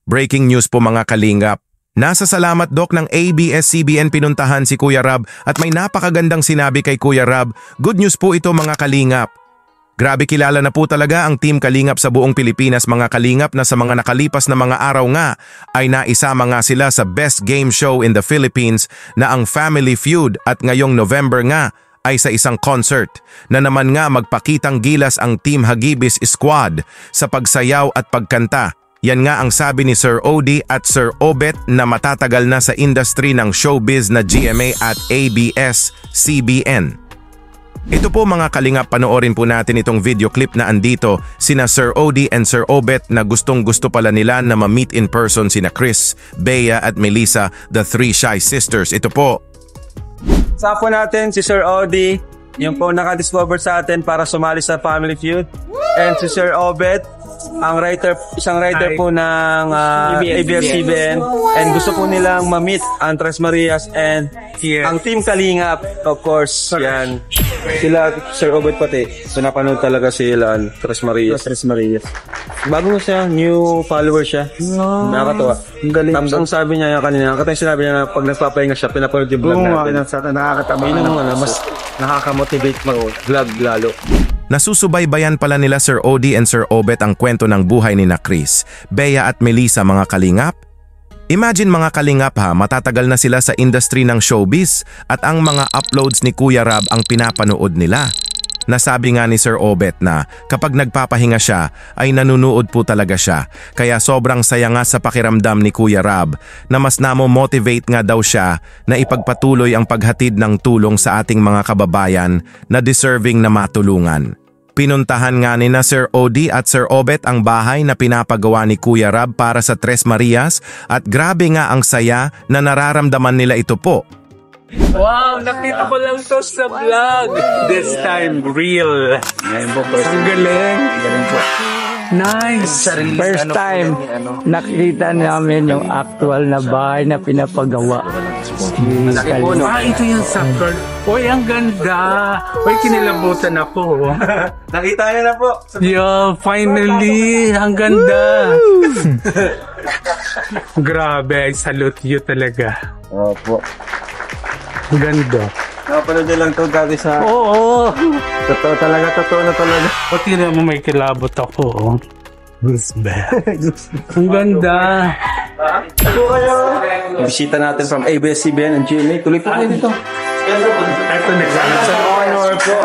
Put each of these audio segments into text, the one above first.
Breaking news po mga kalingap. Nasa Salamat Doc ng ABS-CBN pinuntahan si Kuya Rab at may napakagandang sinabi kay Kuya Rab. Good news po ito mga kalingap. Grabe kilala na po talaga ang Team Kalingap sa buong Pilipinas mga kalingap na sa mga nakalipas na mga araw nga ay naisama nga sila sa best game show in the Philippines na ang Family Feud at ngayong November nga ay sa isang concert na naman nga magpakitang gilas ang Team Hagibis Squad sa pagsayaw at pagkanta. Yan nga ang sabi ni Sir Odi at Sir Obet na matatagal na sa industry ng showbiz na GMA at ABS-CBN. Ito po mga kalingap, panoorin po natin itong video clip na andito sina Sir Odi and Sir Obet na gustong-gusto pala nila na ma-meet in person sina Chris, Bea at Melissa, the three shy sisters. Ito po. Sa po natin si Sir Odi, yung po nakadiscover sa atin para sumali sa Family Feud. And si Sir Obet, isang writer po ng ABS-CBN. And gusto po nilang ma-meet ang Tres Marias and ang Team Kalingap, of course. Yan. Sila, Sir Obet pati. So napanood talaga sila ang Tres Marias. Bago siya, new follower siya. Nakakatawa. Ang galing. Ang sabi niya kanina, sinabi niya na pag nagpapahinga siya, pinapanood yung vlog natin. Nakakatawa. Yun ang mas nakaka-motivate mag-vlog lalo. Nasusubaybayan pala nila Sir Odi and Sir Obet ang kwento ng buhay ni na Chris, Bea at Melissa mga kalingap. Imagine mga kalingap ha, matatagal na sila sa industry ng showbiz at ang mga uploads ni Kuya Rab ang pinapanood nila. Nasabi nga ni Sir Obet na kapag nagpapahinga siya ay nanunood po talaga siya. Kaya sobrang saya nga sa pakiramdam ni Kuya Rab na mas namo-motivate nga daw siya na ipagpatuloy ang paghatid ng tulong sa ating mga kababayan na deserving na matulungan. Pinuntahan nga ni na Sir Odi at Sir Obet ang bahay na pinapagawa ni Kuya Rab para sa Tres Marias at grabe nga ang saya na nararamdaman nila ito po. Wow, nakita ko lang to sa vlog. This time, real. Ang galing. Nice. First time, nakita namin yung actual na bahay na pinapagawa. Ito yung soccer. Uy, ang ganda. Uy, kinilabutan ako. Nakita niyo na po. Yeah, finally. Ang ganda. Grabe, I salute you talaga. Opo. Ang ganda. Napanood niyo lang to dati sa... Oo. Totoo na talaga. Pati na mo may kilabot ako. Ang ganda. Bisita natin from ABS-CBN and GMA. Tuloy po kayo dito. Ito Sa honor po.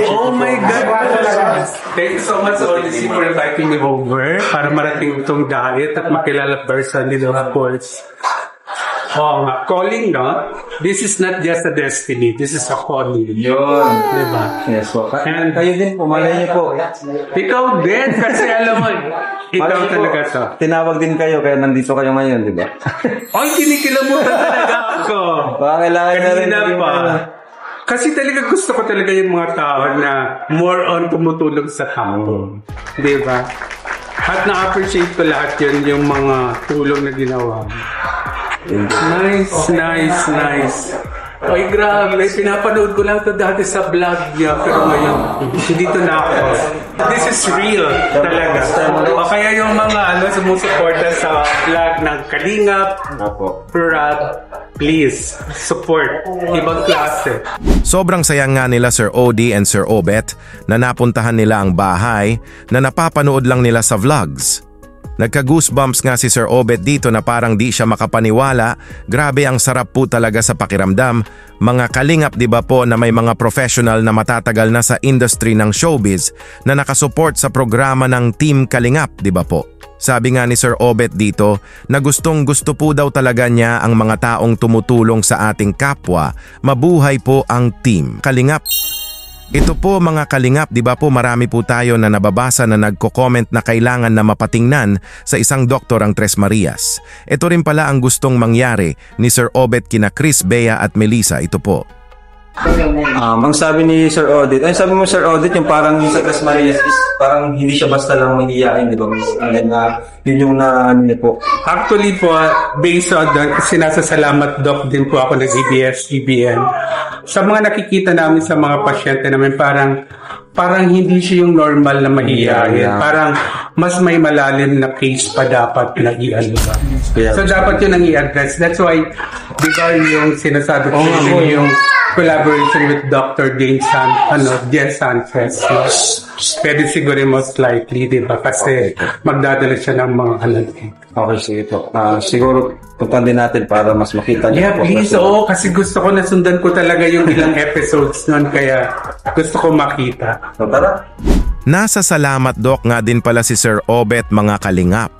Oh my God! Thank you so much, Odyssey, for inviting me over para marating itong diet at makilala personally, of course. Oh, calling, no? This is not just a destiny. This is a calling. Yun. Diba? Yes po. And kayo din po, malay niyo po. Ikaw din, kasi alam mo, ikaw talaga to. Tinawag din kayo, kaya nandito kayo ngayon, di ba? Ay, kinikilamutan talaga ako. Baka kailangan na rin. Kanina pa. Kasi talaga gusto ko talaga yung mga tao na more on tumutulong sa tao. Di ba? At na-appreciate ko lahat yun, yung mga tulong na ginawa. Nice. Ay, grabe. Pinapanood ko lang ito dati sa vlog niya. Pero ngayon, dito na ako. This is real talaga. O kaya yung mga sumusuporta sa vlog ng Kalingap, Rab, please, support. Ibang klase. Sobrang saya nga nila Sir Odi and Sir Obet na napuntahan nila ang bahay na napapanood lang nila sa vlogs. Nagka-goosebumps nga si Sir Obet dito na parang di siya makapaniwala. Grabe ang sarap po talaga sa pakiramdam. Mga kalingap di ba po na may mga professional na matatagal na sa industry ng showbiz na nakasupport sa programa ng Team Kalingap di ba po? Sabi nga ni Sir Obet dito na gustong gusto po daw talaga niya ang mga taong tumutulong sa ating kapwa. Mabuhay po ang Team Kalingap. Ito po mga kalingap, di ba po marami po tayo na nababasa na nagko-comment na kailangan na mapatingnan sa isang doktor ang Tres Marias. Ito rin pala ang gustong mangyari ni Sir Obet kina Chris, Bea at Melissa. Ito po. Ang sabi ni Sir Odit, ay sabi mo Sir Odit, yung parang sa Tres Marias is parang hindi siya basta lang maniyain, di ba? And yun yung ano niya po. Actually po, based on that, sinasasalamat doc din po ako ng ABS-CBN. Sa mga nakikita namin sa mga pasyente namin, parang parang hindi siya yung normal na mahihayin. Parang mas may malalim na case pa dapat na i-ano ba. So dapat yun ang i-address. That's why, di ba yung sinasabi ko yung collaboration with Dr. Jen Sanchez. No? Pwede siguro most likely, di ba? Kasi magdadala siya ng mga Okay, sige po. Siguro puntan din natin para mas makita niyo. Yeah, please. Oo, kasi gusto ko nasundan ko talaga yung ilang episodes nun, kaya gusto ko makita. So, tara. Nasa salamat Doc nga din pala si Sir Obet mga kalingap.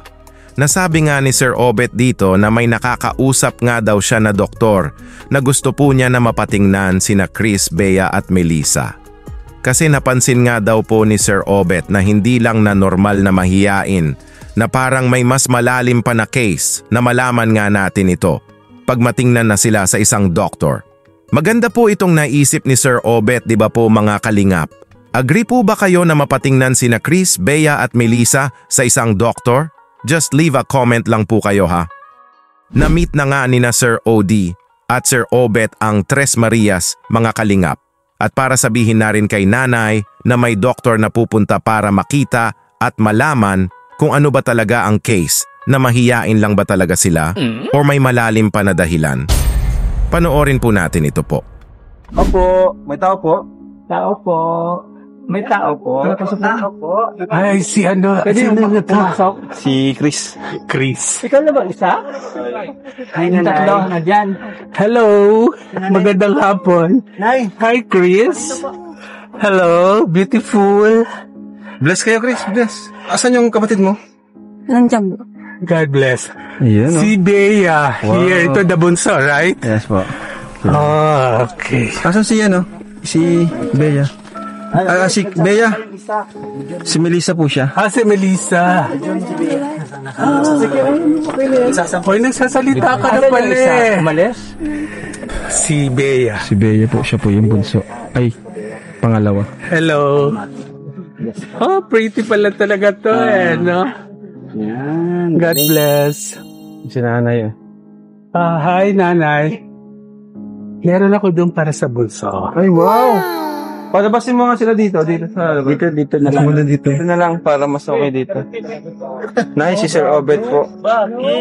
Nasabi nga ni Sir Obet dito na may nakakausap nga daw siya na doktor na gusto po niya na mapatingnan sina Chris, Bea at Melissa. Kasi napansin nga daw po ni Sir Obet na hindi lang na normal na mahiyain, na parang may mas malalim pa na case na malaman nga natin ito pag matingnan na sila sa isang doktor. Maganda po itong naisip ni Sir Obet, di ba po mga kalingap? Agree po ba kayo na mapatingnan sina Chris, Bea at Melissa sa isang doktor? Just leave a comment lang po kayo ha. Na-meet na nga ni na Sir OD at Sir Obet ang Tres Marias mga kalingap. At para sabihin na rin kay nanay na may doktor na pupunta para makita at malaman kung ano ba talaga ang case, na mahiyain lang ba talaga sila o may malalim pa na dahilan. Panoorin po natin ito po. Opo, may tao po. Tao po. May tao po. Tao po. Ay, si ano? Pwede yung pumasok. Si Chris. Chris. Ikaw na ba isa? Ay, tatlo na dyan. Hello. Magandang hapon. Hi, Chris. Hello, beautiful. Bless kayo, Chris. Bless. Asan yung kapatid mo? Nandiyan po. God bless. Ayan, Si Bea. Here, ito the bunso, right? Yes po. Oh, okay. Asan si Si Bea. Si Bea. Si Melissa po siya. Si Melissa. Hoy, nagsasalita ka na pala eh. Umalis? Si Bea. Si Bea po, siya po yung bunso. Ay, pangalawa. Hello. Oh, pretty pala talaga to no? Yan. God bless. Si nanay Hi, nanay. Meron ako doon para sa bunso. Ay, wow! Palabasin mo nga sila dito sa Dito na lang. dito. Ito na lang para mas okay dito. Nice, si Sir Obet po.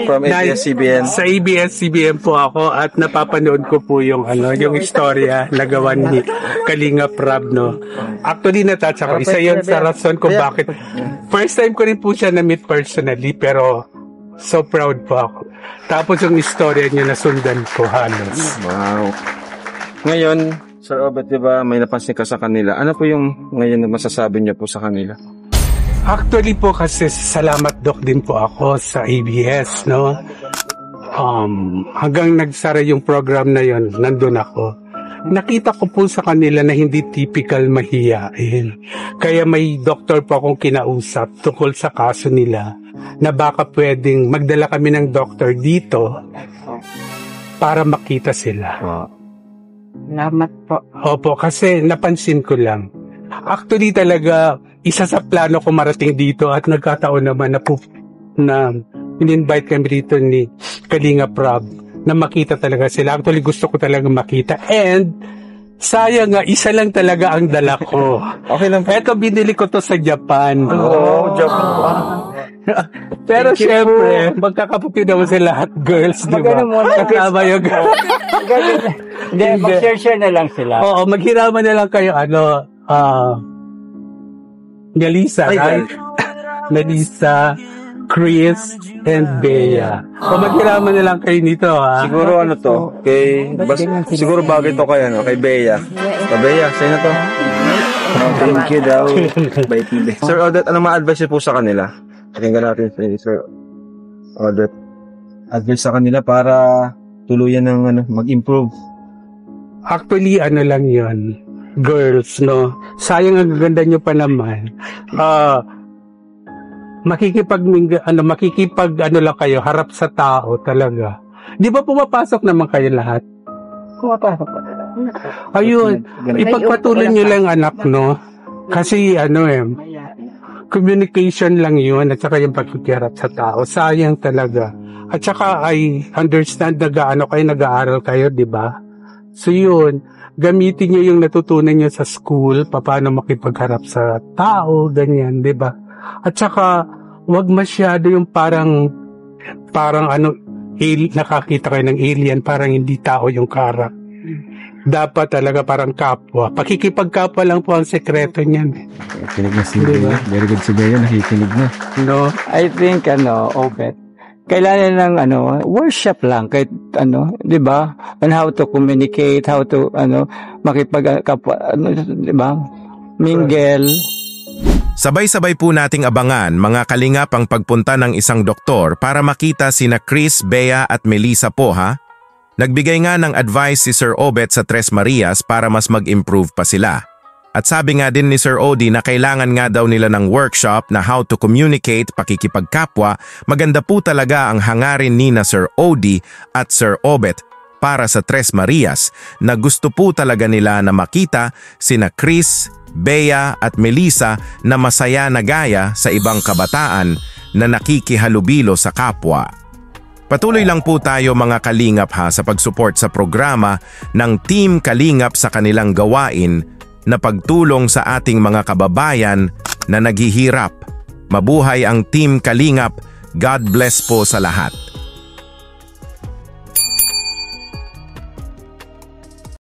From ABS-CBN. Sa ABS-CBN po ako at napapanood ko po yung yung istorya na gawa ni Kalinga Prab, no. Actually, natouch ako. Isa yun sa rason kung bakit. First time ko rin po siya na-meet personally, pero so proud po ako. Tapos yung istorya niya nasundan ko halos. Wow. Ngayon, Sir Obet, di ba may napansin ka sa kanila? Ano po yung ngayon na masasabi niyo po sa kanila? Actually po kasi salamat Doc din po ako sa ABS, no? Hanggang nagsara yung program na yon, nandun ako. Nakita ko po sa kanila na hindi typical mahiyain. Kaya may doktor po akong kinausap tungkol sa kaso nila na baka pwedeng magdala kami ng doktor dito para makita sila. Salamat po. Opo, kasi napansin ko lang. Actually talaga, isa sa plano ko marating dito at nagkataon naman na in-invite kami dito ni Kalinga Prab na makita talaga sila. Actually gusto ko talaga makita and sayang nga, isa lang talaga ang dala ko. Okay lang po. Eto, binili ko to sa Japan. Japan. Pero syempre, magkakapatid naman sila at girls, di ba? Kasama yung Hindi, mag-share na lang sila. Oo, maghiraman na lang kayo, Melissa, right? Melissa, Chris, and Bea. O maghiraman na lang kayo nito, ha? Siguro siguro bagay to kay Bea. Bea, sa'yo na to. Thank you daw. Sir Odette, ano ma-advise po sa kanila? Pakinggan natin si Sir Odette. Advice sa kanila para tuluyan ng mag-improve. Actually, lang yon, girls, no? Sayang ang ganda nyo pa naman. Makikipag lang kayo, harap sa tao talaga. Di ba pumapasok naman kayo lahat? Pumapasok po. Ayun, ipagpatuloy nyo lang anak, no? Kasi communication lang yun at saka yung pagkikiharap sa tao. Sayang talaga. At saka I understand nag-aaral kayo, di ba? So yun, gamitin nyo yung natutunan nyo sa school, paano makipagharap sa tao, ganyan, di ba? At saka, wag masyado yung parang nakakita kayo ng alien, parang hindi tao yung karak. Dapat talaga parang kapwa. Pakikipagkapwa lang po ang sekreto niyan. Nakikinig na si Bea. Very good si Bea, nakikinig na. No, I think Obet, kailangan ng workshop lang kahit di ba? On how to communicate, how to makipagkapwa, di ba? Mingle. Sabay-sabay po nating abangan mga kalingap ang pagpunta ng isang doktor para makita sina Chris, Bea at Melissa po ha. Nagbigay nga ng advice si Sir Obet sa Tres Marias para mas mag-improve pa sila. At sabi nga din ni Sir Odi na kailangan nga daw nila ng workshop na how to communicate, pakikipagkapwa. Maganda po talaga ang hangarin ni na Sir Odi at Sir Obet para sa Tres Marias na gusto po talaga nila na makita sina Chris, Bea at Melissa na masaya na gaya sa ibang kabataan na nakikihalubilo sa kapwa. Patuloy lang po tayo mga kalingap ha sa pag-support sa programa ng Team Kalingap sa kanilang gawain na pagtulong sa ating mga kababayan na naghihirap. Mabuhay ang Team Kalingap. God bless po sa lahat.